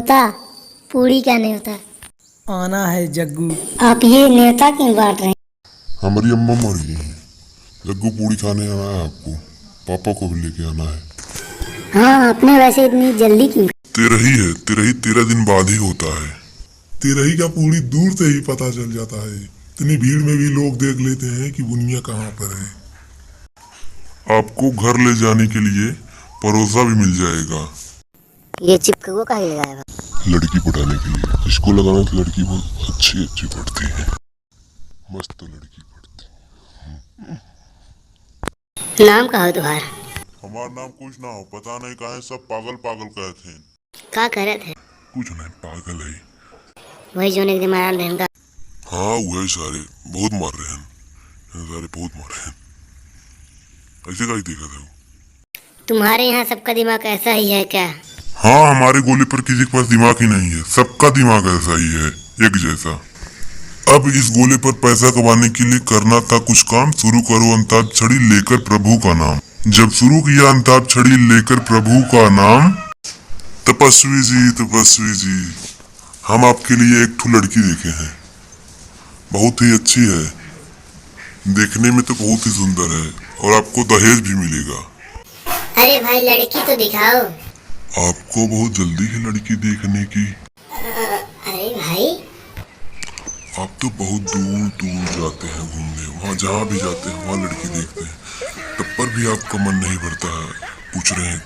न्योता पूरी का न्योता आना है जग्गू। आप ये न्योता क्यों बांट रहे हैं? हमारी अम्मा मर गई है, जग्गू पूड़ी खाने आना है आपको, पापा को भी लेके आना है। हाँ, आपने वैसे इतनी जल्दी क्यों? तेरही है, तेरही 13 दिन बाद ही होता है। तेरही का पूड़ी दूर से ही पता चल जाता है, इतनी भीड़ में भी लोग देख लेते हैं कि बुनिया कहाँ पर है। आपको घर ले जाने के लिए परोसा भी मिल जाएगा। ये चिपकू का ही लगाएगा? लड़की पढ़ाने के लिए इसको लगाना तो लड़की बहुत अच्छी अच्छी पढ़ती है, मस्त लड़की पढ़ती। नाम का हो तुम्हारा? हमारा नाम कुछ ना हो, पता नहीं कहा सब पागल पागल कहते हैं। क्या करे थे? कुछ नहीं, पागल है। वही जो ने मारा बहन का। हाँ वही सारे बहुत मार रहे हैं, सारे बहुत मार रहे हैं। ऐसे का ही देखा था। तुम्हारे यहाँ सबका दिमाग ऐसा ही है क्या? हाँ हमारे गोले पर किसी के पास दिमाग ही नहीं है, सबका दिमाग ऐसा ही है, एक जैसा। अब इस गोले पर पैसा कमाने के लिए करना था कुछ काम, शुरू करो अंताक्षरी लेकर प्रभु का नाम। जब शुरू किया अंताक्षरी लेकर प्रभु का नाम, तपस्वी जी हम आपके लिए एक ठो लड़की देखे हैं, बहुत ही अच्छी है, देखने में तो बहुत ही सुंदर है और आपको दहेज भी मिलेगा। अरे भाई लड़की तो दिखाओ। आपको बहुत जल्दी है लड़की देखने की। अरे भाई आप तो बहुत दूर दूर जाते हैं घूमने, वहाँ जहाँ भी जाते हैं वहाँ लड़की देखते हैं, तब पर भी आपका मन नहीं भरता है। पूछ रहे हैं